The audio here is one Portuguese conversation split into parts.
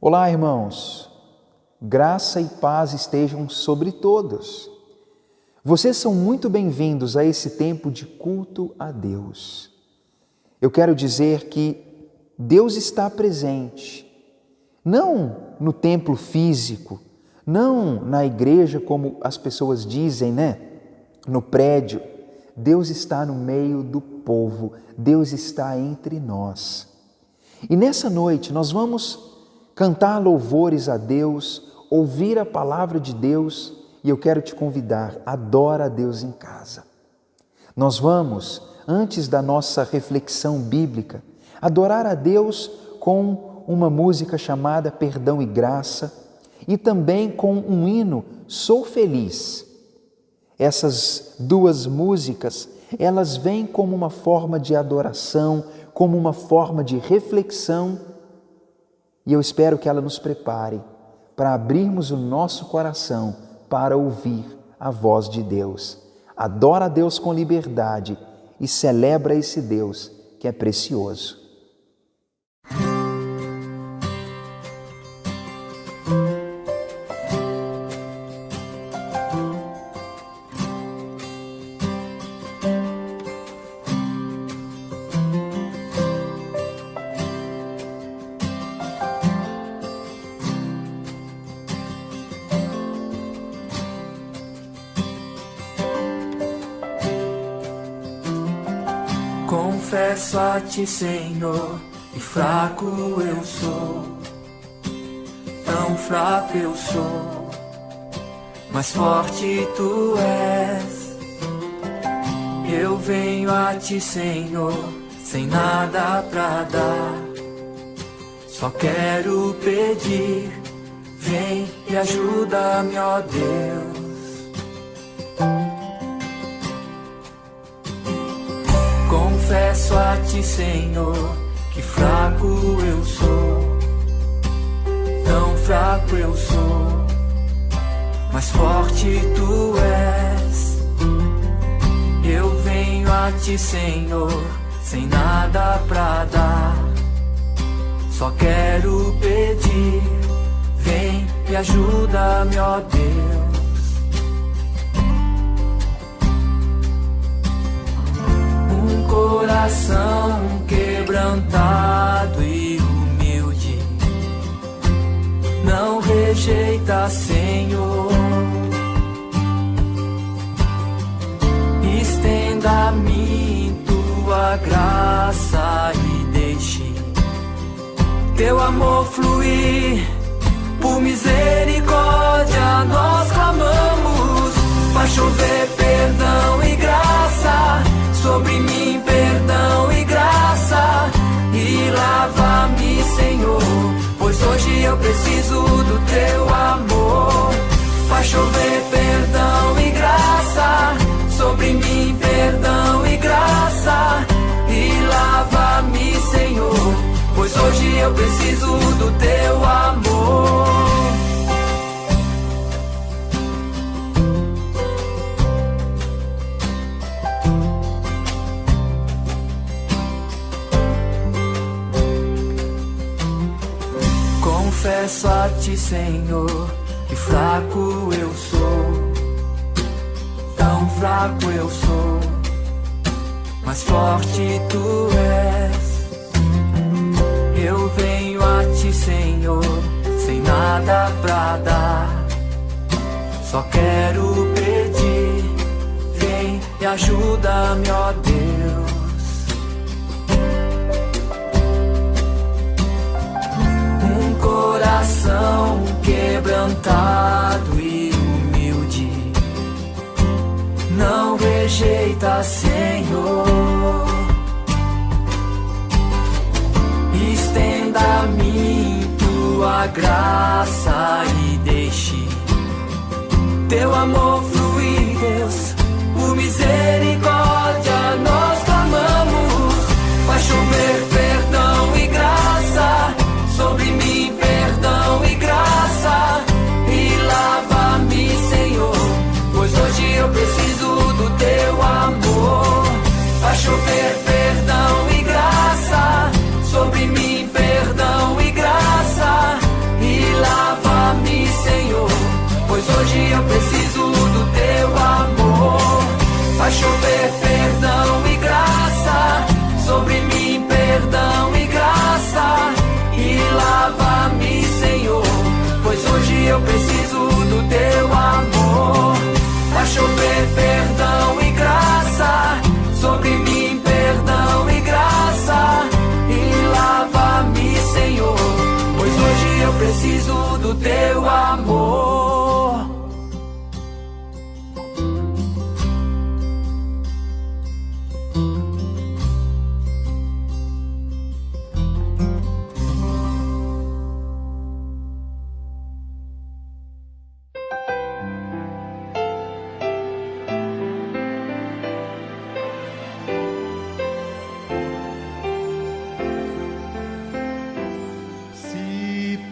Olá, irmãos. Graça e paz estejam sobre todos. Vocês são muito bem-vindos a esse tempo de culto a Deus. Eu quero dizer que Deus está presente, não no templo físico, não na igreja como as pessoas dizem, no prédio. Deus está no meio do povo, Deus está entre nós. E nessa noite nós vamos cantar louvores a Deus, ouvir a palavra de Deus, e eu quero te convidar, adora a Deus em casa. Nós vamos, antes da nossa reflexão bíblica, adorar a Deus com uma música chamada Perdão e Graça e também com um hino, Sou Feliz. Essas duas músicas, elas vêm como uma forma de adoração, como uma forma de reflexão, e eu espero que ela nos prepare para abrirmos o nosso coração para ouvir a voz de Deus. Adora a Deus com liberdade e celebra esse Deus que é precioso. Confesso a ti, Senhor, que fraco eu sou, tão fraco eu sou, mas forte tu és. Eu venho a ti, Senhor, sem nada pra dar, só quero pedir, vem e ajuda-me, ó Deus. Confesso a ti, Senhor, que fraco eu sou, tão fraco eu sou, mas forte tu és. Eu venho a ti, Senhor, sem nada pra dar, só quero pedir, vem e ajuda-me, ó Deus. Coração quebrantado e humilde, não rejeita, Senhor. Estenda a mim tua graça e deixe teu amor fluir. Por misericórdia nós clamamos, faz chover perdão e graça sobre mim, perdão e graça, e lava-me, Senhor, pois hoje eu preciso do teu amor. Faz chover perdão e graça sobre mim, perdão e graça, e lava-me, Senhor, pois hoje eu preciso do teu amor. Confesso a ti, Senhor, que fraco eu sou, tão fraco eu sou, mas forte tu és. Eu venho a ti, Senhor, sem nada pra dar, só quero pedir, vem e ajuda-me, ó Deus. Coração quebrantado e humilde, não rejeita, Senhor. Estenda a mim tua graça e deixe teu amor fluir, Deus. Por misericórdia nós clamamos, faz chover perdão e graça sobre mim, perdão e graça, e lava-me, Senhor, pois hoje eu preciso do teu amor. Faz chover perdão e graça sobre mim, perdão e graça,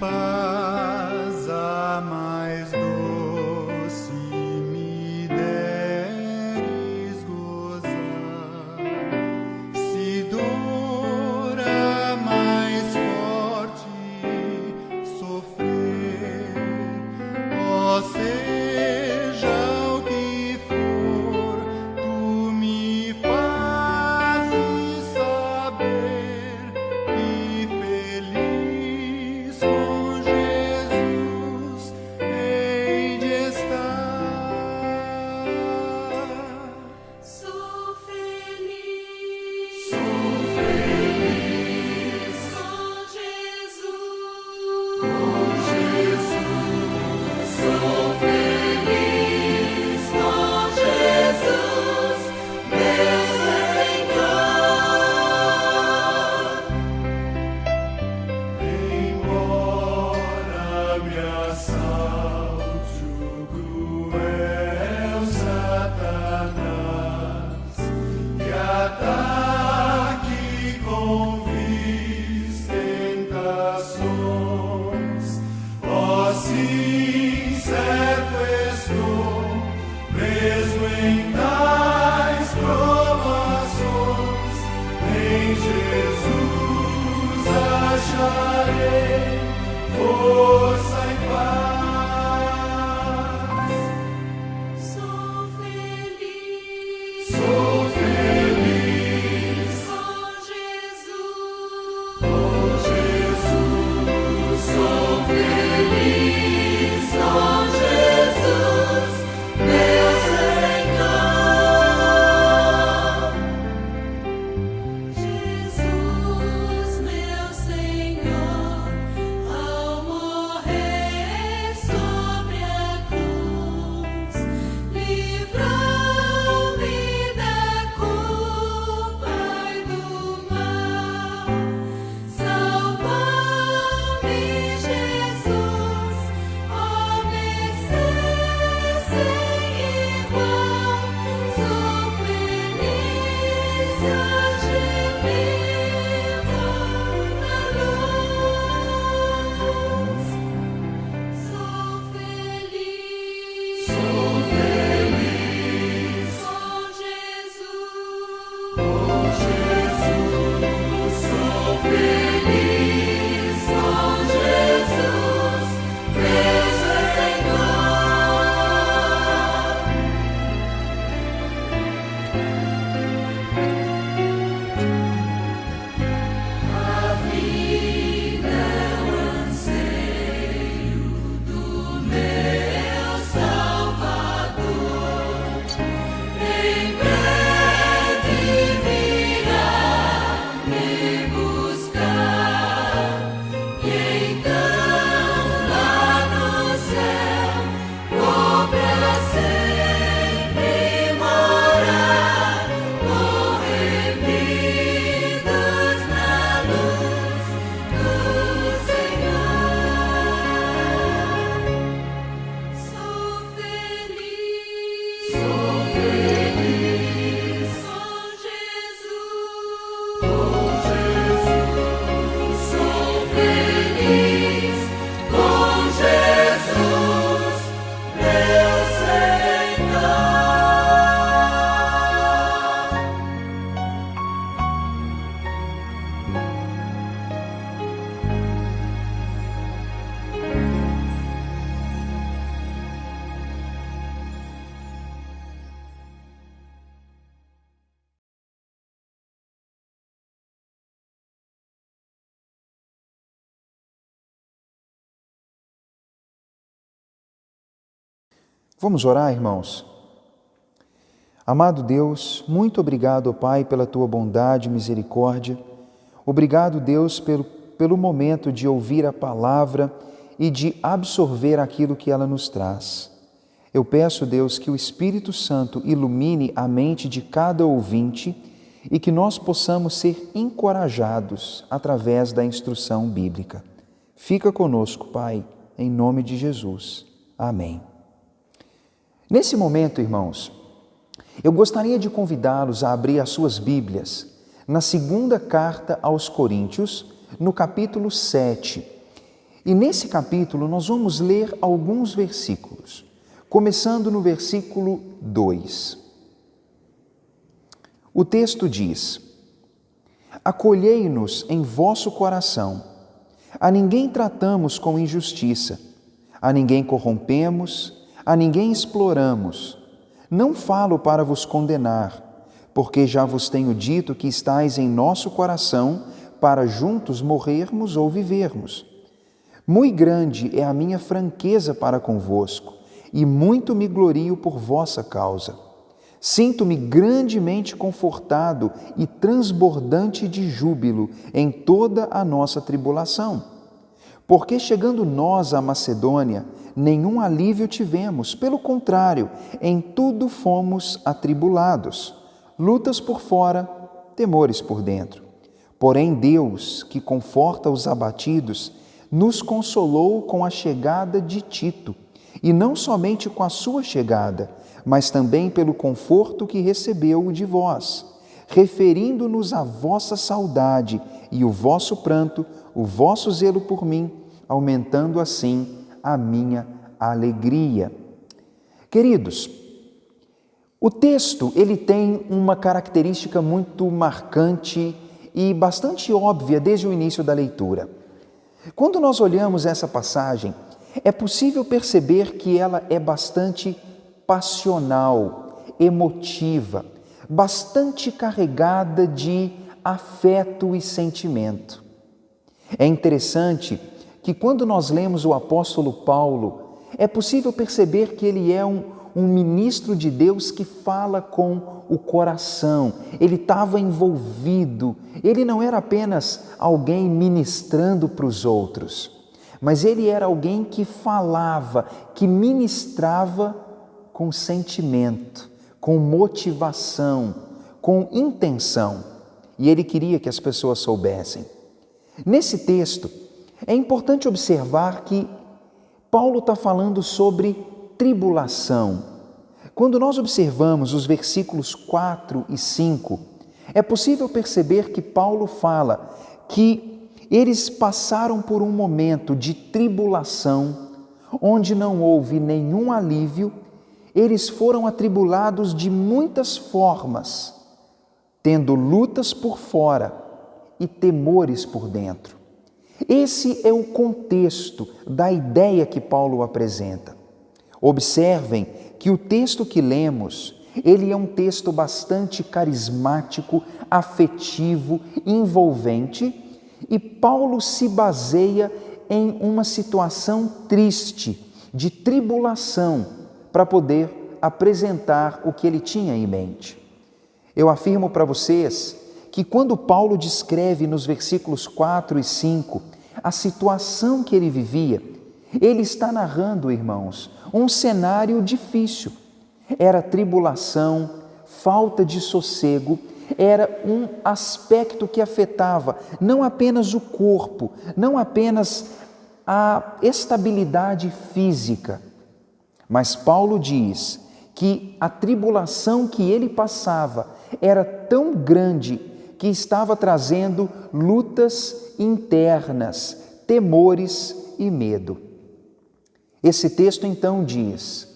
paz a mais doce me deres gozar, se dor a mais forte sofrer, ó seja o que for, tu me fazes saber que feliz com Jesus hei de estar. Sou feliz com Jesus. Sou feliz com Jesus, meu Senhor. Embora me assalte o cruel Satanás e ataque com vis tentações, ó sim, certo estou, mesmo em tais provações, em Jesus acharei força e paz. Sou feliz com Jesus. Sou feliz com Jesus, meu Senhor. Jesus, meu Senhor, ao morrer sobre a cruz, livrou-me da culpa e do mal. Salvou-me, Jesus, ó Messias sem igual. Sou feliz, hoje vivo na luz. Sou feliz com Jesus. Sou feliz com Jesus, meu Senhor. A vida é o anseio do meu Salvador. Em breve virá me buscar, e então lá no céu vou pra sempre morar, corrompidos na luz do Senhor. Sou feliz com Jesus. Sou feliz com Jesus, meu Senhor. Vamos orar, irmãos? Amado Deus, muito obrigado, ó Pai, pela Tua bondade e misericórdia. Obrigado, Deus, pelo momento de ouvir a palavra e de absorver aquilo que ela nos traz. Eu peço, Deus, que o Espírito Santo ilumine a mente de cada ouvinte e que nós possamos ser encorajados através da instrução bíblica. Fica conosco, Pai, em nome de Jesus. Amém. Nesse momento, irmãos, eu gostaria de convidá-los a abrir as suas Bíblias na segunda carta aos Coríntios, no capítulo 7. E nesse capítulo nós vamos ler alguns versículos, começando no versículo 2. O texto diz: acolhei-nos em vosso coração, a ninguém tratamos com injustiça, a ninguém corrompemos, a ninguém exploramos. Não falo para vos condenar, porque já vos tenho dito que estáis em nosso coração para juntos morrermos ou vivermos. Muito grande é a minha franqueza para convosco, e muito me glorio por vossa causa. Sinto-me grandemente confortado e transbordante de júbilo em toda a nossa tribulação. Porque chegando nós à Macedônia, nenhum alívio tivemos, pelo contrário, em tudo fomos atribulados, lutas por fora, temores por dentro. Porém Deus, que conforta os abatidos, nos consolou com a chegada de Tito, e não somente com a sua chegada, mas também pelo conforto que recebeu de vós, referindo-nos à vossa saudade e o vosso pranto, o vosso zelo por mim, aumentando assim a minha alegria. Queridos, o texto ele tem uma característica muito marcante e bastante óbvia desde o início da leitura. Quando nós olhamos essa passagem, é possível perceber que ela é bastante passional, emotiva, bastante carregada de afeto e sentimento. É interessante que quando nós lemos o apóstolo Paulo, é possível perceber que ele é um ministro de Deus que fala com o coração, ele estava envolvido, ele não era apenas alguém ministrando para os outros, mas ele era alguém que falava, que ministrava com sentimento, com motivação, com intenção, e ele queria que as pessoas soubessem. Nesse texto, é importante observar que Paulo está falando sobre tribulação. Quando nós observamos os versículos 4 e 5, é possível perceber que Paulo fala que eles passaram por um momento de tribulação, onde não houve nenhum alívio, eles foram atribulados de muitas formas, tendo lutas por fora e temores por dentro. Esse é o contexto da ideia que Paulo apresenta. Observem que o texto que lemos, ele é um texto bastante carismático, afetivo, envolvente, e Paulo se baseia em uma situação triste, de tribulação, para poder apresentar o que ele tinha em mente. Eu afirmo para vocês que quando Paulo descreve nos versículos 4 e 5 a situação que ele vivia, ele está narrando, irmãos, um cenário difícil. Era tribulação, falta de sossego, era um aspecto que afetava não apenas o corpo, não apenas a estabilidade física, mas Paulo diz que a tribulação que ele passava era tão grande que estava trazendo lutas internas, temores e medo. Esse texto então diz: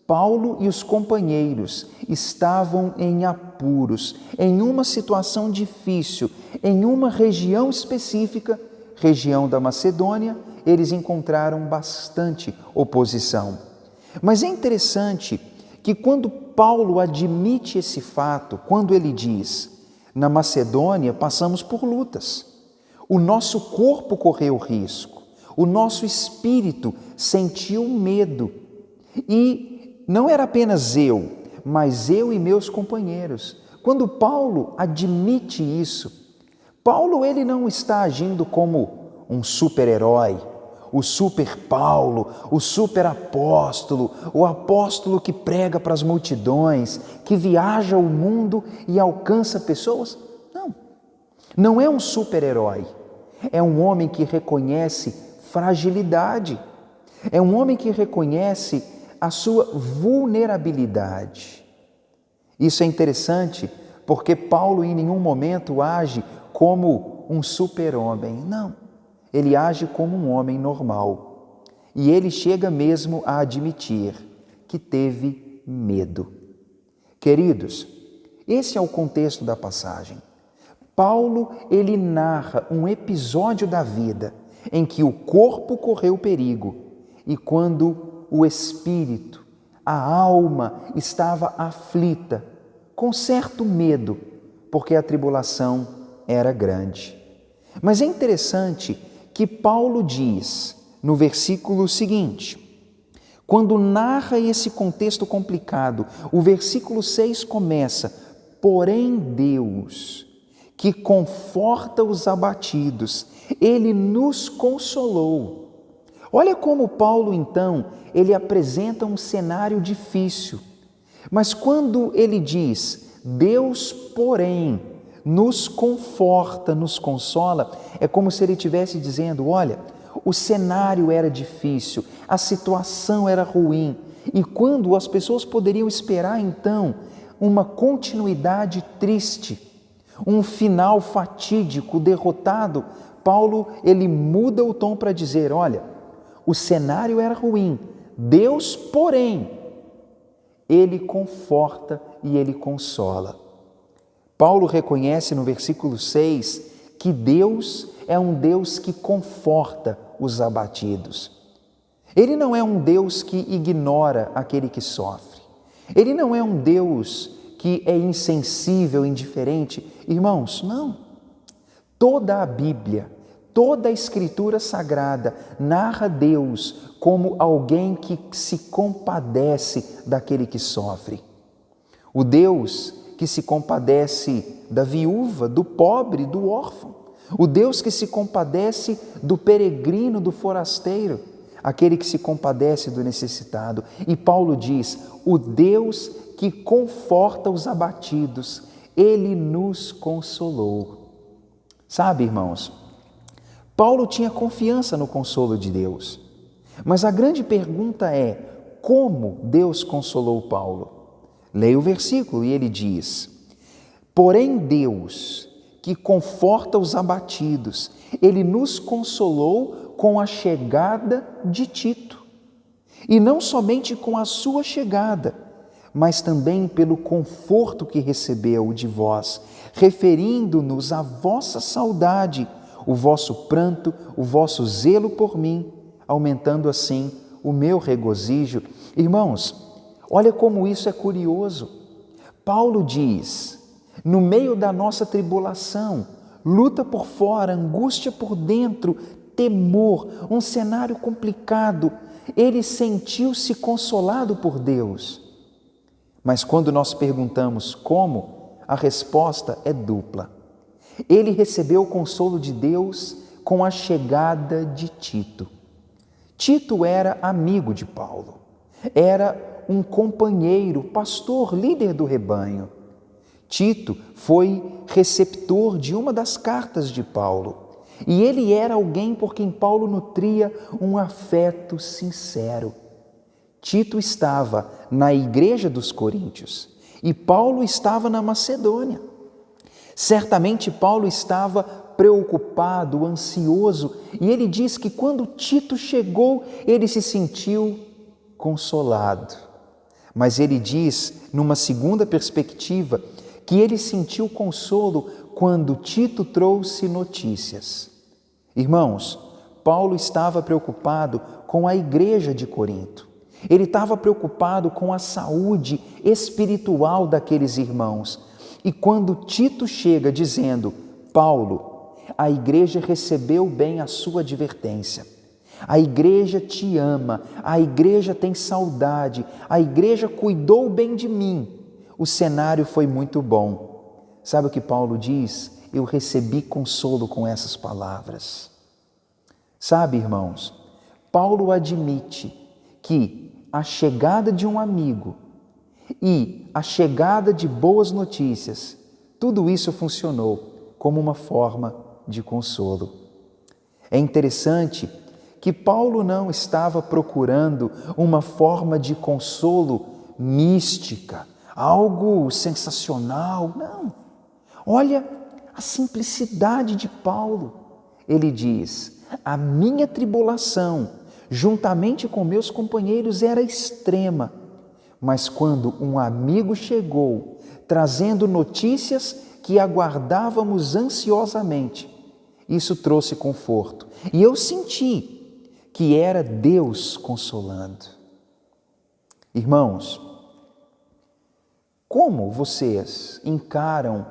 Paulo e os companheiros estavam em apuros, em uma situação difícil, em uma região específica, região da Macedônia, eles encontraram bastante oposição. Mas é interessante que quando Paulo admite esse fato, quando ele diz: na Macedônia passamos por lutas, o nosso corpo correu risco, o nosso espírito sentiu medo, e não era apenas eu, mas eu e meus companheiros. Quando Paulo admite isso, Paulo ele não está agindo como um super-herói, o super Paulo, o super apóstolo, o apóstolo que prega para as multidões, que viaja o mundo e alcança pessoas. Não, não é um super-herói, é um homem que reconhece fragilidade, é um homem que reconhece a sua vulnerabilidade. Isso é interessante porque Paulo em nenhum momento age como um super-homem, não. ele age como um homem normal. E ele chega mesmo a admitir que teve medo. Queridos, esse é o contexto da passagem. Paulo, ele narra um episódio da vida em que o corpo correu perigo e quando o espírito, a alma estava aflita, com certo medo, porque a tribulação era grande. Mas é interessante que Paulo diz no versículo seguinte, quando narra esse contexto complicado, o versículo 6 começa: porém Deus, que conforta os abatidos, Ele nos consolou. Olha como Paulo, então, ele apresenta um cenário difícil. Mas quando ele diz, Deus, porém, nos conforta, nos consola, é como se ele estivesse dizendo, olha, o cenário era difícil, a situação era ruim, e quando as pessoas poderiam esperar, então, uma continuidade triste, um final fatídico, derrotado, Paulo, ele muda o tom para dizer, olha, o cenário era ruim, Deus, porém, Ele conforta e Ele consola. Paulo reconhece no versículo 6 que Deus é um Deus que conforta os abatidos. Ele não é um Deus que ignora aquele que sofre. Ele não é um Deus que é insensível, indiferente. Irmãos, não. Toda a Bíblia, toda a Escritura Sagrada narra Deus como alguém que se compadece daquele que sofre. O Deus que se compadece da viúva, do pobre, do órfão. O Deus que se compadece do peregrino, do forasteiro. Aquele que se compadece do necessitado. E Paulo diz, o Deus que conforta os abatidos, Ele nos consolou. Sabe, irmãos, Paulo tinha confiança no consolo de Deus. Mas a grande pergunta é, como Deus consolou Paulo? Leia o versículo e ele diz, porém Deus, que conforta os abatidos, Ele nos consolou com a chegada de Tito. E não somente com a sua chegada, mas também pelo conforto que recebeu de vós, referindo-nos à vossa saudade, o vosso pranto, o vosso zelo por mim, aumentando assim o meu regozijo. Irmãos, olha como isso é curioso. Paulo diz, no meio da nossa tribulação, luta por fora, angústia por dentro, temor, um cenário complicado, ele sentiu-se consolado por Deus. Mas quando nós perguntamos como, a resposta é dupla. Ele recebeu o consolo de Deus com a chegada de Tito. Tito era amigo de Paulo, era um companheiro, pastor, líder do rebanho. Tito foi receptor de uma das cartas de Paulo e ele era alguém por quem Paulo nutria um afeto sincero. Tito estava na igreja dos Coríntios e Paulo estava na Macedônia. Certamente Paulo estava preocupado, ansioso, e ele diz que quando Tito chegou, ele se sentiu consolado. Mas ele diz, numa segunda perspectiva, que ele sentiu consolo quando Tito trouxe notícias. Irmãos, Paulo estava preocupado com a igreja de Corinto. Ele estava preocupado com a saúde espiritual daqueles irmãos. E quando Tito chega dizendo, Paulo, a igreja recebeu bem a sua advertência. A igreja te ama, a igreja tem saudade, a igreja cuidou bem de mim. O cenário foi muito bom. Sabe o que Paulo diz? Eu recebi consolo com essas palavras. Sabe, irmãos, Paulo admite que a chegada de um amigo e a chegada de boas notícias, tudo isso funcionou como uma forma de consolo. É interessante que Paulo não estava procurando uma forma de consolo mística, algo sensacional, não. Olha a simplicidade de Paulo. Ele diz, a minha tribulação, juntamente com meus companheiros, era extrema. Mas quando um amigo chegou, trazendo notícias que aguardávamos ansiosamente, isso trouxe conforto. E eu senti que era Deus consolando. Irmãos, como vocês encaram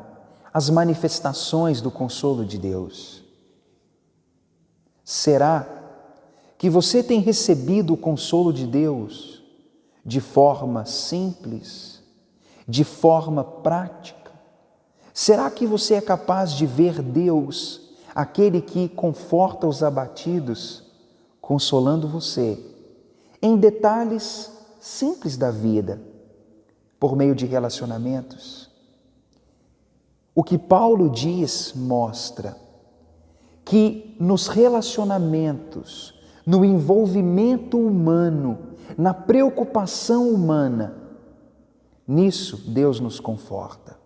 as manifestações do consolo de Deus? Será que você tem recebido o consolo de Deus de forma simples, de forma prática? Será que você é capaz de ver Deus, aquele que conforta os abatidos, consolando você em detalhes simples da vida, por meio de relacionamentos? O que Paulo diz mostra que nos relacionamentos, no envolvimento humano, na preocupação humana, nisso Deus nos conforta,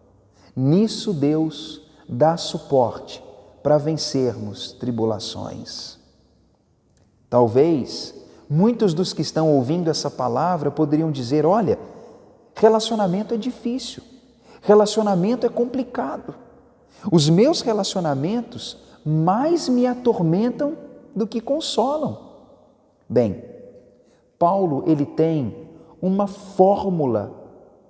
nisso Deus dá suporte para vencermos tribulações. Talvez muitos dos que estão ouvindo essa palavra poderiam dizer: olha, relacionamento é difícil, relacionamento é complicado. Os meus relacionamentos mais me atormentam do que consolam. Bem, Paulo, ele tem uma fórmula,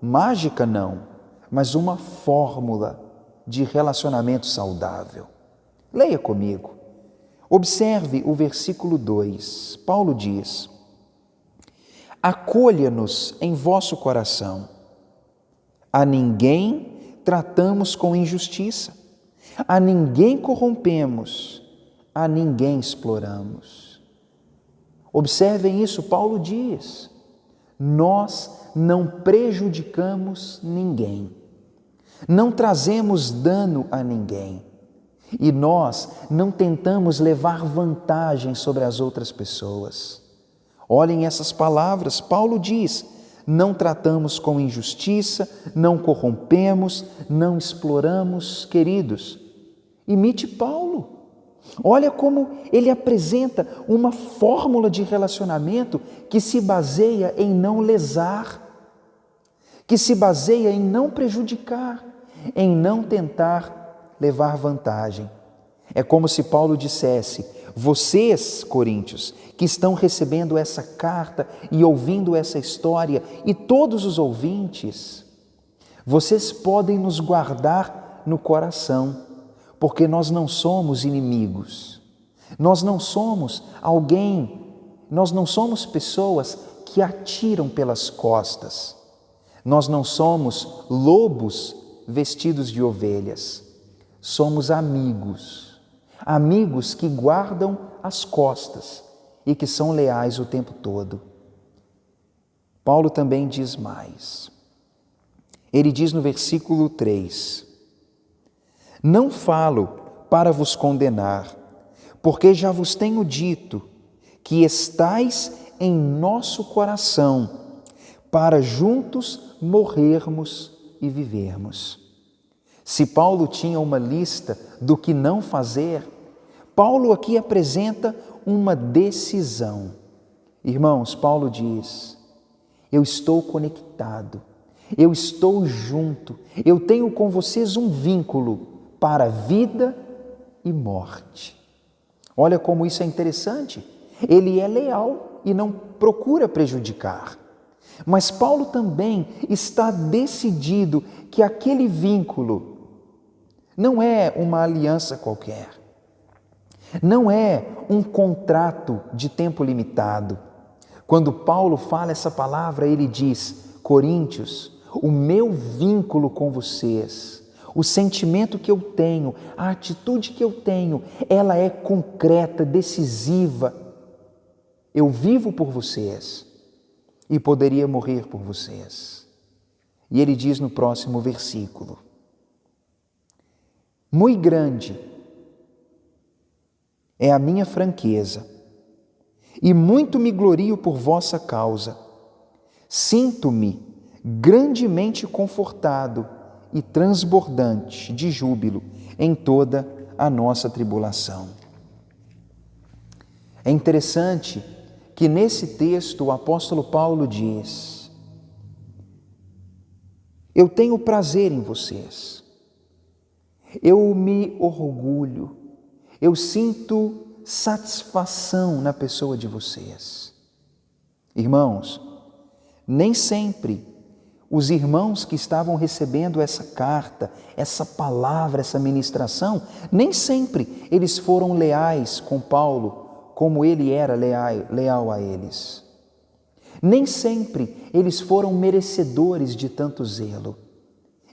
mágica não, mas uma fórmula de relacionamento saudável. Leia comigo. Observe o versículo 2. Paulo diz: acolha-nos em vosso coração. A ninguém tratamos com injustiça, a ninguém corrompemos, a ninguém exploramos. Observem isso, Paulo diz: nós não prejudicamos ninguém, não trazemos dano a ninguém, e nós não tentamos levar vantagem sobre as outras pessoas. Olhem essas palavras, Paulo diz: não tratamos com injustiça, não corrompemos, não exploramos. Queridos, imite Paulo. Olha como ele apresenta uma fórmula de relacionamento que se baseia em não lesar, que se baseia em não prejudicar, em não tentar levar vantagem. É como se Paulo dissesse: vocês, coríntios, que estão recebendo essa carta e ouvindo essa história, e todos os ouvintes, vocês podem nos guardar no coração, porque nós não somos inimigos, nós não somos pessoas que atiram pelas costas, nós não somos lobos vestidos de ovelhas, somos amigos que guardam as costas e que são leais o tempo todo. Paulo também diz mais. Ele diz no versículo 3: não falo para vos condenar, porque já vos tenho dito que estais em nosso coração, para juntos morrermos e vivermos. Se Paulo tinha uma lista do que não fazer, Paulo aqui apresenta uma decisão. Irmãos, Paulo diz: eu estou conectado, eu estou junto, eu tenho com vocês um vínculo para vida e morte. Olha como isso é interessante. Ele é leal e não procura prejudicar. Mas Paulo também está decidido que aquele vínculo não é uma aliança qualquer, não é um contrato de tempo limitado. Quando Paulo fala essa palavra, ele diz: coríntios, o meu vínculo com vocês, o sentimento que eu tenho, a atitude que eu tenho, ela é concreta, decisiva. Eu vivo por vocês e poderia morrer por vocês. E ele diz no próximo versículo: muito grande é a minha franqueza, e muito me glorio por vossa causa. Sinto-me grandemente confortado e transbordante de júbilo em toda a nossa tribulação. É interessante que nesse texto o apóstolo Paulo diz: eu tenho prazer em vocês, eu me orgulho, eu sinto satisfação na pessoa de vocês. Irmãos, nem sempre os irmãos que estavam recebendo essa carta, essa palavra, essa ministração, nem sempre eles foram leais com Paulo, como ele era leal a eles. Nem sempre eles foram merecedores de tanto zelo.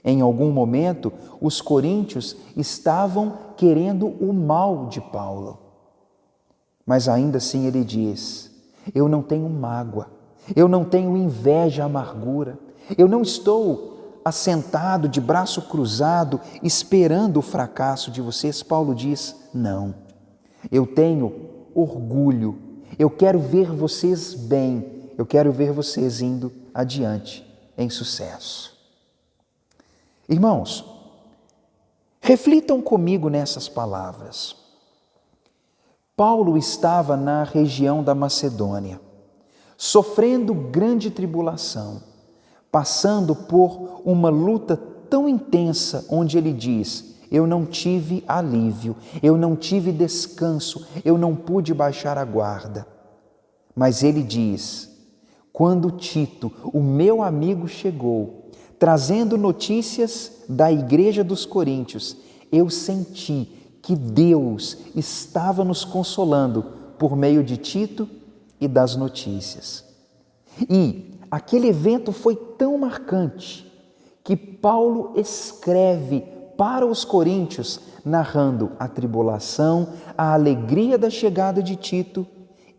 Em algum momento, os coríntios estavam querendo o mal de Paulo. Mas ainda assim ele diz: eu não tenho mágoa, eu não tenho inveja, amargura, eu não estou assentado de braço cruzado esperando o fracasso de vocês. Paulo diz: não, eu tenho orgulho, eu quero ver vocês bem, eu quero ver vocês indo adiante em sucesso. Irmãos, reflitam comigo nessas palavras. Paulo estava na região da Macedônia, sofrendo grande tribulação, passando por uma luta tão intensa, onde ele diz: eu não tive alívio, eu não tive descanso, eu não pude baixar a guarda. Mas ele diz: quando Tito, o meu amigo, chegou, trazendo notícias da igreja dos Coríntios, eu senti que Deus estava nos consolando por meio de Tito e das notícias. E aquele evento foi tão marcante que Paulo escreve para os coríntios, narrando a tribulação, a alegria da chegada de Tito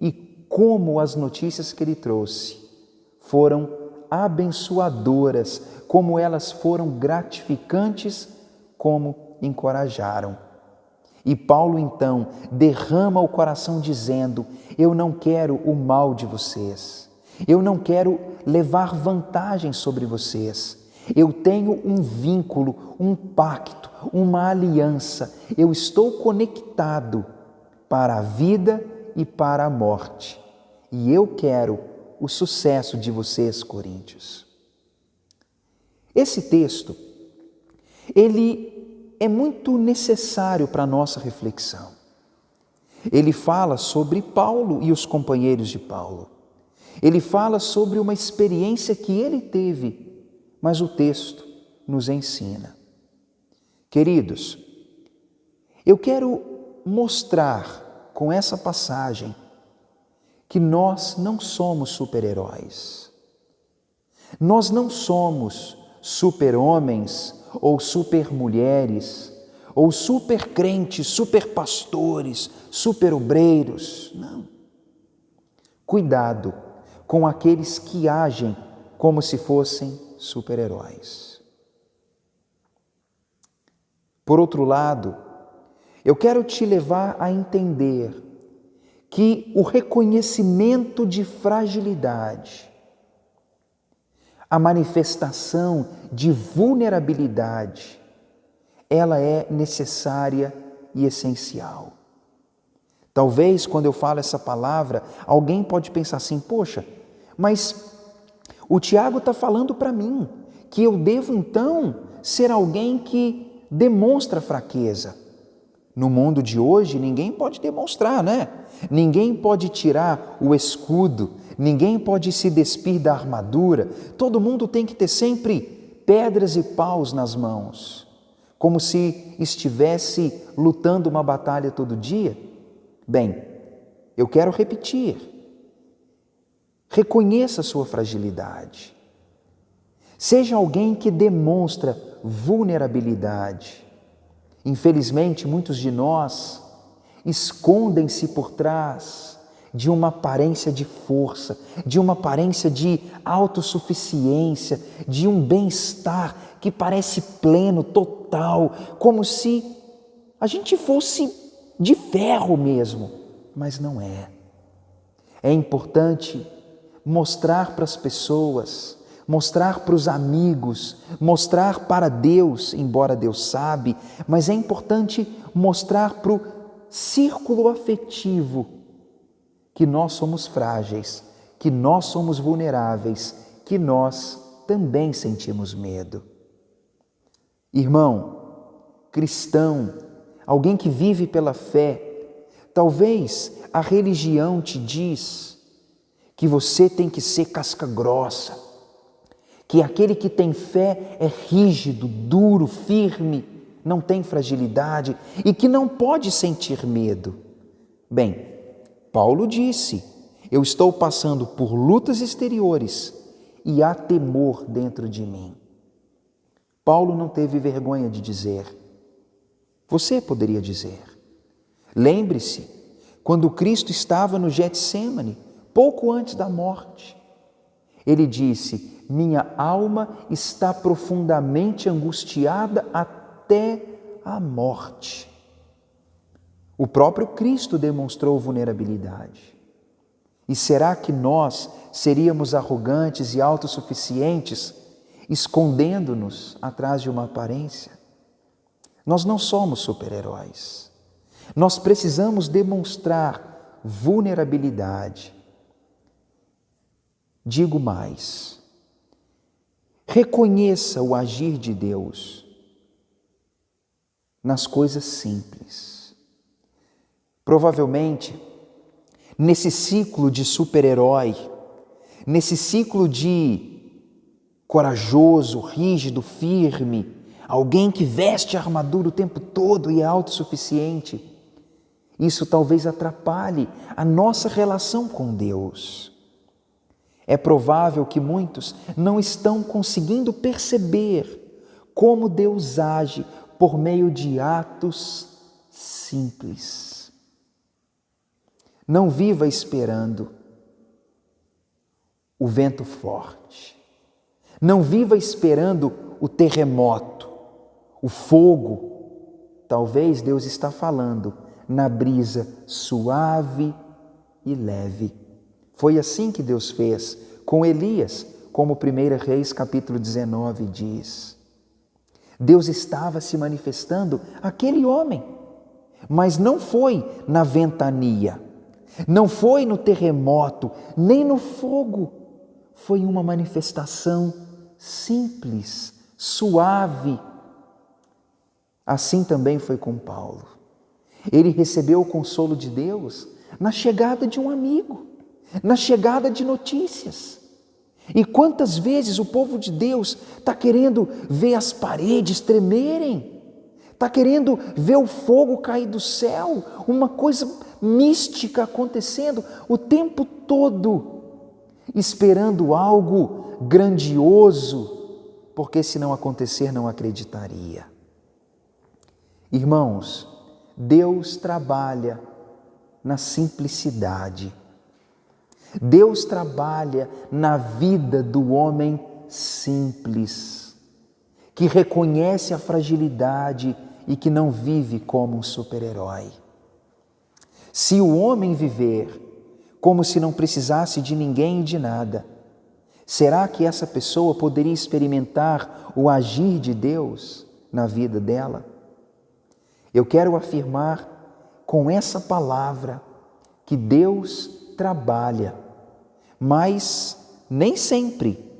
e como as notícias que ele trouxe foram abençoadoras, como elas foram gratificantes, como encorajaram. E Paulo então derrama o coração dizendo: eu não quero o mal de vocês, eu não quero levar vantagem sobre vocês. Eu tenho um vínculo, um pacto, uma aliança. Eu estou conectado para a vida e para a morte. E eu quero o sucesso de vocês, coríntios. Esse texto, ele é muito necessário para a nossa reflexão. Ele fala sobre Paulo e os companheiros de Paulo. Ele fala sobre uma experiência que ele teve, mas o texto nos ensina. Queridos, eu quero mostrar com essa passagem que nós não somos super-heróis. Nós não somos super-homens ou super-mulheres, ou super-crentes, super-pastores, super-obreiros. Não. Cuidado com aqueles que agem como se fossem super-heróis. Por outro lado, eu quero te levar a entender que o reconhecimento de fragilidade, a manifestação de vulnerabilidade, ela é necessária e essencial. Talvez quando eu falo essa palavra, alguém pode pensar assim: poxa, mas o Tiago está falando para mim que eu devo então ser alguém que demonstra fraqueza. No mundo de hoje, ninguém pode demonstrar, né? Ninguém pode tirar o escudo, ninguém pode se despir da armadura. Todo mundo tem que ter sempre pedras e paus nas mãos, como se estivesse lutando uma batalha todo dia. Bem, eu quero repetir. Reconheça a sua fragilidade. Seja alguém que demonstra vulnerabilidade. Infelizmente, muitos de nós escondem-se por trás de uma aparência de força, de uma aparência de autossuficiência, de um bem-estar que parece pleno, total, como se a gente fosse de ferro mesmo, mas não é. É importante mostrar para as pessoas, mostrar para os amigos, mostrar para Deus, embora Deus sabe, mas é importante mostrar para o círculo afetivo que nós somos frágeis, que nós somos vulneráveis, que nós também sentimos medo. Irmão, cristão, alguém que vive pela fé, talvez a religião te diz que você tem que ser casca grossa, que aquele que tem fé é rígido, duro, firme, não tem fragilidade e que não pode sentir medo. Bem, Paulo disse: eu estou passando por lutas exteriores e há temor dentro de mim. Paulo não teve vergonha de dizer. Você poderia dizer. Lembre-se, quando Cristo estava no Getsêmani, pouco antes da morte, ele disse: minha alma está profundamente angustiada até a morte. O próprio Cristo demonstrou vulnerabilidade. E será que nós seríamos arrogantes e autossuficientes, escondendo-nos atrás de uma aparência? Nós não somos super-heróis. Nós precisamos demonstrar vulnerabilidade. Digo mais, reconheça o agir de Deus nas coisas simples. Provavelmente, nesse ciclo de super-herói, nesse ciclo de corajoso, rígido, firme, alguém que veste a armadura o tempo todo e é autossuficiente, isso talvez atrapalhe a nossa relação com Deus. É provável que muitos não estão conseguindo perceber como Deus age por meio de atos simples. Não viva esperando o vento forte. Não viva esperando o terremoto, o fogo. Talvez Deus está falando na brisa suave e leve. Foi assim que Deus fez com Elias, como 1 Reis capítulo 19 diz. Deus estava se manifestando àquele homem, mas não foi na ventania, não foi no terremoto, nem no fogo. Foi uma manifestação simples, suave. Assim também foi com Paulo. Ele recebeu o consolo de Deus na chegada de um amigo, na chegada de notícias. E quantas vezes o povo de Deus está querendo ver as paredes tremerem, está querendo ver o fogo cair do céu, uma coisa mística acontecendo o tempo todo, esperando algo grandioso, porque se não acontecer não acreditaria. Irmãos, Deus trabalha na simplicidade. Deus trabalha na vida do homem simples, que reconhece a fragilidade e que não vive como um super-herói. Se o homem viver como se não precisasse de ninguém e de nada, será que essa pessoa poderia experimentar o agir de Deus na vida dela? Eu quero afirmar com essa palavra que Deus trabalha, mas nem sempre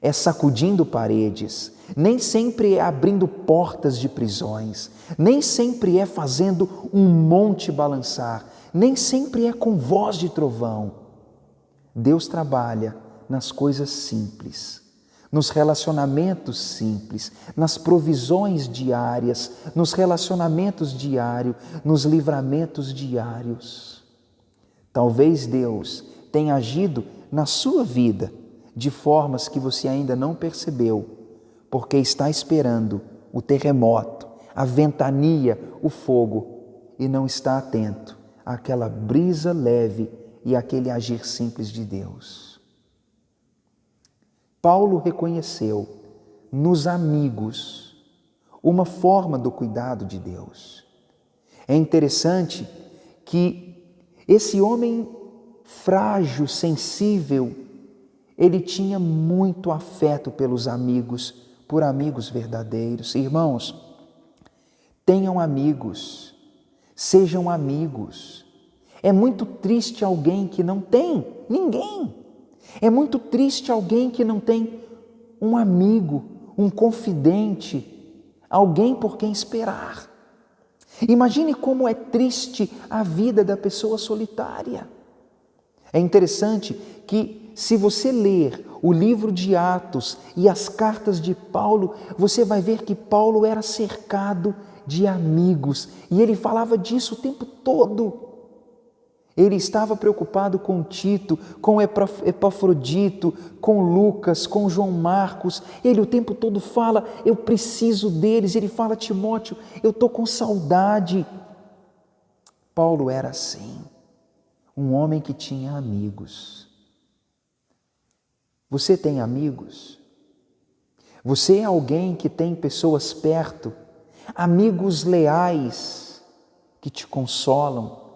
é sacudindo paredes, nem sempre é abrindo portas de prisões, nem sempre é fazendo um monte balançar, nem sempre é com voz de trovão. Deus trabalha nas coisas simples, nos relacionamentos simples, nas provisões diárias, nos relacionamentos diários, nos livramentos diários. Talvez Deus tenha agido na sua vida de formas que você ainda não percebeu, porque está esperando o terremoto, a ventania, o fogo, e não está atento àquela brisa leve e àquele agir simples de Deus. Paulo reconheceu nos amigos uma forma do cuidado de Deus. É interessante que esse homem frágil, sensível, ele tinha muito afeto pelos amigos, por amigos verdadeiros. Irmãos, tenham amigos, sejam amigos. É muito triste alguém que não tem ninguém. É muito triste alguém que não tem um amigo, um confidente, alguém por quem esperar. Imagine como é triste a vida da pessoa solitária. É interessante que, se você ler o livro de Atos e as cartas de Paulo, você vai ver que Paulo era cercado de amigos e ele falava disso o tempo todo. Ele estava preocupado com Tito, com Epafrodito, com Lucas, com João Marcos. Ele o tempo todo fala, eu preciso deles. Ele fala, Timóteo, eu estou com saudade. Paulo era assim, um homem que tinha amigos. Você tem amigos? Você é alguém que tem pessoas perto, amigos leais que te consolam,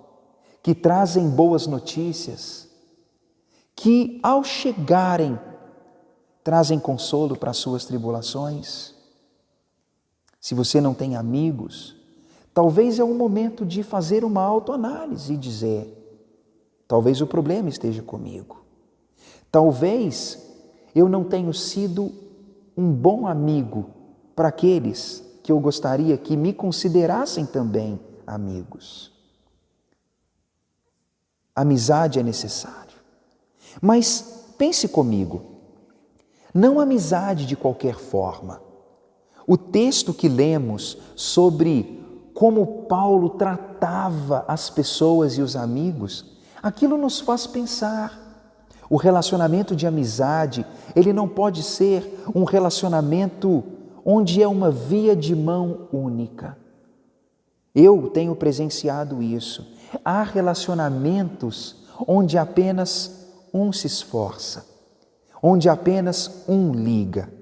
que trazem boas notícias, que ao chegarem trazem consolo para as suas tribulações? Se você não tem amigos, talvez é um momento de fazer uma autoanálise e dizer, talvez o problema esteja comigo. Talvez eu não tenha sido um bom amigo para aqueles que eu gostaria que me considerassem também amigos. Amizade é necessário. Mas pense comigo, não amizade de qualquer forma. O texto que lemos sobre como Paulo tratava as pessoas e os amigos, aquilo nos faz pensar. O relacionamento de amizade, ele não pode ser um relacionamento onde é uma via de mão única. Eu tenho presenciado isso. Há relacionamentos onde apenas um se esforça, onde apenas um liga,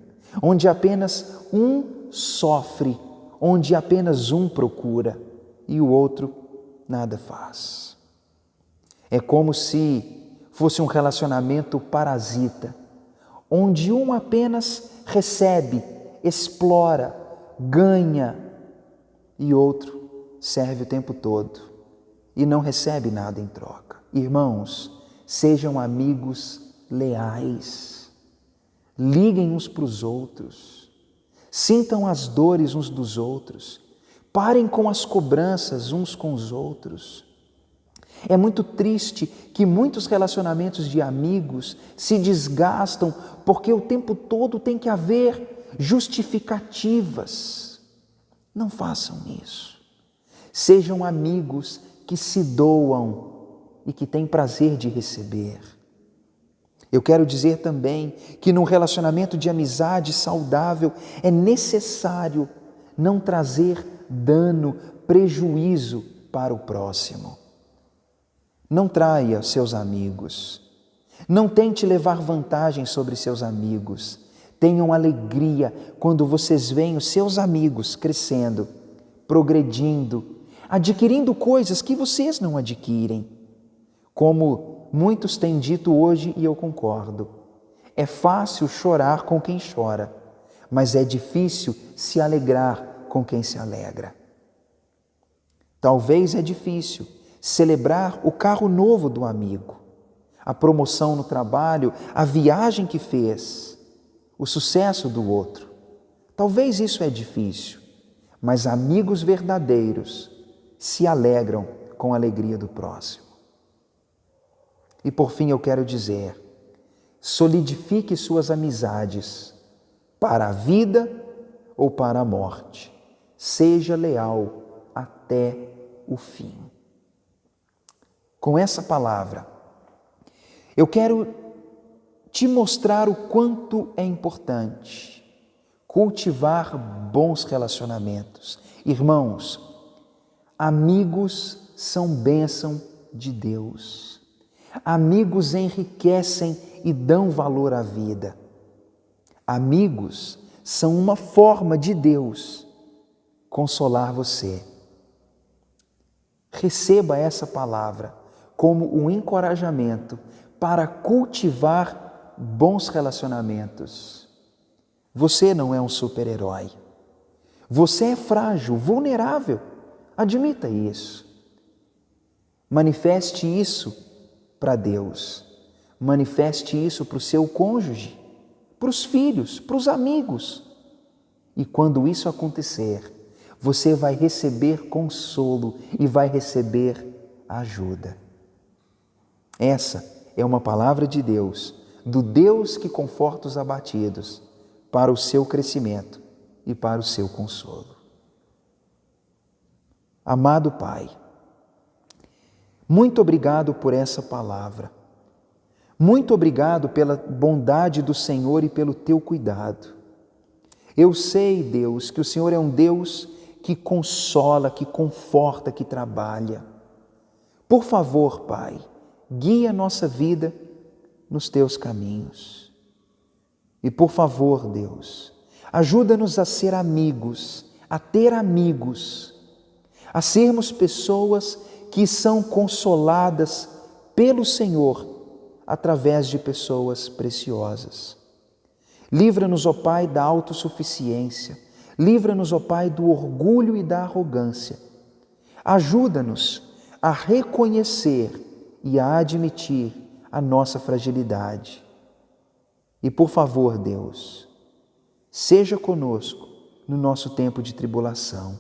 onde apenas um sofre, onde apenas um procura e o outro nada faz. É como se fosse um relacionamento parasita, onde um apenas recebe, explora, ganha e outro serve o tempo todo e não recebe nada em troca. Irmãos, sejam amigos leais, liguem uns para os outros, sintam as dores uns dos outros, parem com as cobranças uns com os outros. É muito triste que muitos relacionamentos de amigos se desgastam porque o tempo todo tem que haver justificativas. Não façam isso. Sejam amigos que se doam e que têm prazer de receber. Eu quero dizer também que num relacionamento de amizade saudável é necessário não trazer dano, prejuízo para o próximo. Não traia seus amigos. Não tente levar vantagem sobre seus amigos. Tenham alegria quando vocês veem os seus amigos crescendo, progredindo, adquirindo coisas que vocês não adquirem. Como muitos têm dito hoje, e eu concordo, é fácil chorar com quem chora, mas é difícil se alegrar com quem se alegra. Talvez é difícil celebrar o carro novo do amigo, a promoção no trabalho, a viagem que fez, o sucesso do outro. Talvez isso é difícil, mas amigos verdadeiros se alegram com a alegria do próximo. E por fim eu quero dizer, solidifique suas amizades para a vida ou para a morte. Seja leal até o fim. Com essa palavra, eu quero te mostrar o quanto é importante cultivar bons relacionamentos. Irmãos, amigos são bênção de Deus. Amigos enriquecem e dão valor à vida. Amigos são uma forma de Deus consolar você. Receba essa palavra como um encorajamento para cultivar bons relacionamentos. Você não é um super-herói. Você é frágil, vulnerável. Admita isso. Manifeste isso para Deus. Manifeste isso para o seu cônjuge, para os filhos, para os amigos. E quando isso acontecer, você vai receber consolo e vai receber ajuda. Essa é uma palavra de Deus, do Deus que conforta os abatidos, para o seu crescimento e para o seu consolo. Amado Pai, muito obrigado por essa palavra. Muito obrigado pela bondade do Senhor e pelo teu cuidado. Eu sei, Deus, que o Senhor é um Deus que consola, que conforta, que trabalha. Por favor, Pai, guia a nossa vida nos teus caminhos. E por favor, Deus, ajuda-nos a ser amigos, a ter amigos, a sermos pessoas que são consoladas pelo Senhor através de pessoas preciosas. Livra-nos, ó Pai, da autossuficiência. Livra-nos, ó Pai, do orgulho e da arrogância. Ajuda-nos a reconhecer e a admitir a nossa fragilidade. E por favor, Deus, seja conosco no nosso tempo de tribulação.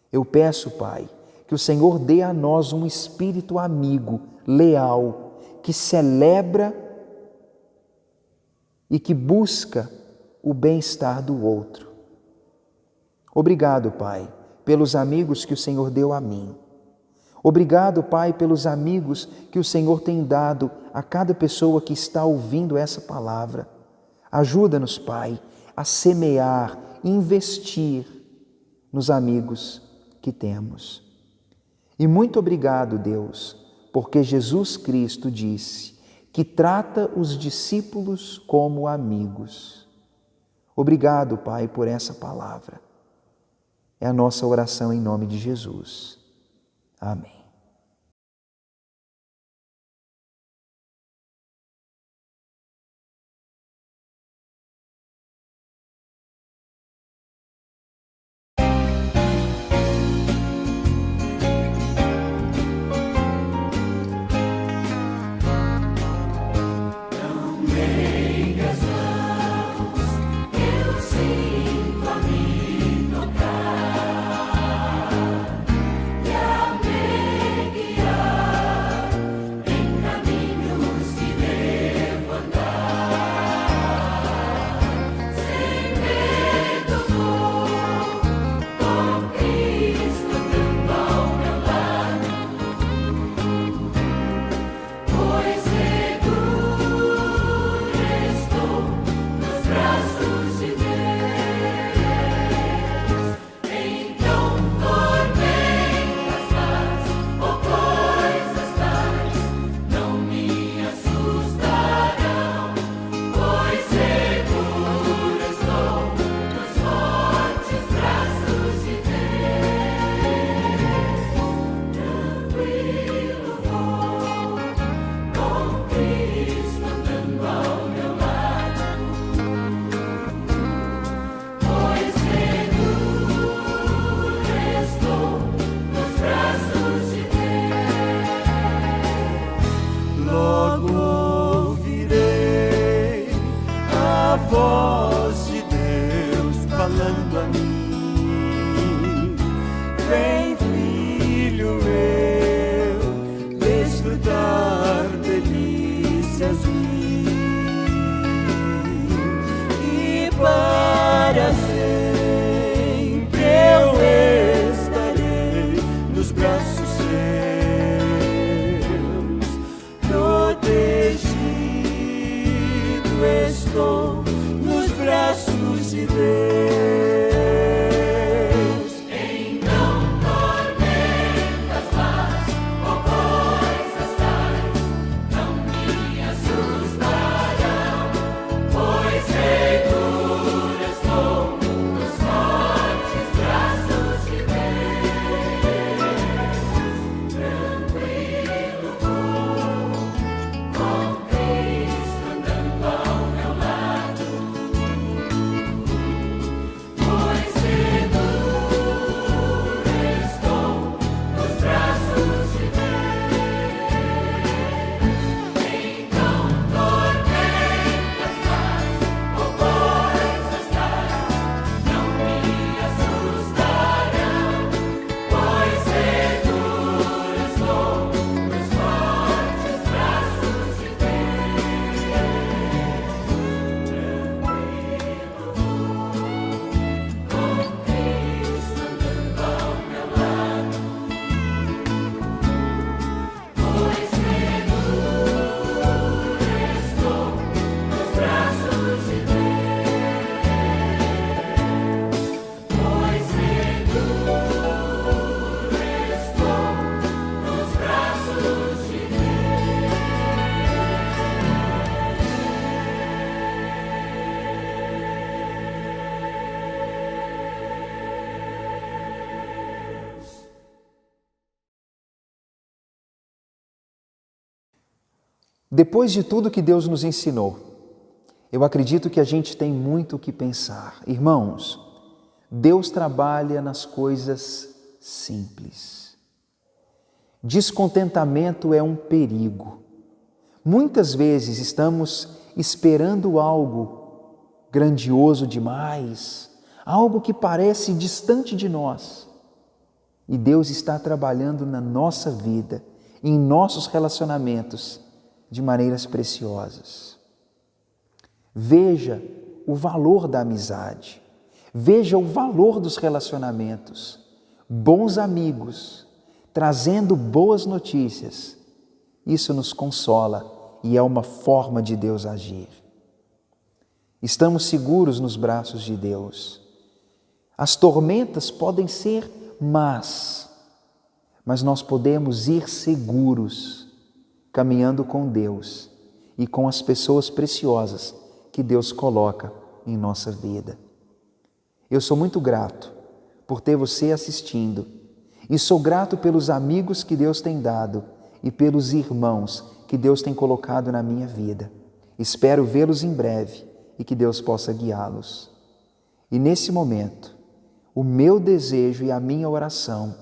Eu peço, Pai, que o Senhor dê a nós um espírito amigo, leal, que celebra e que busca o bem-estar do outro. Obrigado, Pai, pelos amigos que o Senhor deu a mim. Obrigado, Pai, pelos amigos que o Senhor tem dado a cada pessoa que está ouvindo essa palavra. Ajuda-nos, Pai, a semear, investir nos amigos que temos. E muito obrigado, Deus, porque Jesus Cristo disse que trata os discípulos como amigos. Obrigado, Pai, por essa palavra. É a nossa oração em nome de Jesus. Amém. Voz de Deus falando a mim. Vem, filho meu, desfrutar delícias e para sempre eu estarei nos braços seus, protegido estou nos braços de Deus. Então tormentas más ou coisas tais não me assustarão, pois seguro estou nos fortes braços de Deus. Tranquilo vou, com Cristo andando ao meu lado. Depois de tudo que Deus nos ensinou, eu acredito que a gente tem muito o que pensar. Irmãos, Deus trabalha nas coisas simples. Descontentamento é um perigo. Muitas vezes estamos esperando algo grandioso demais, algo que parece distante de nós. E Deus está trabalhando na nossa vida, em nossos relacionamentos, de maneiras preciosas. Veja o valor da amizade, veja o valor dos relacionamentos, bons amigos, trazendo boas notícias. Isso nos consola e é uma forma de Deus agir. Estamos seguros nos braços de Deus. As tormentas podem ser más, mas nós podemos ir seguros, caminhando com Deus e com as pessoas preciosas que Deus coloca em nossa vida. Eu sou muito grato por ter você assistindo e sou grato pelos amigos que Deus tem dado e pelos irmãos que Deus tem colocado na minha vida. Espero vê-los em breve e que Deus possa guiá-los. E nesse momento, o meu desejo e a minha oração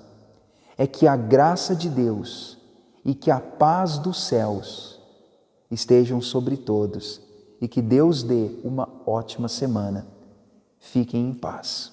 é que a graça de Deus e que a paz dos céus estejam sobre todos e que Deus dê uma ótima semana. Fiquem em paz.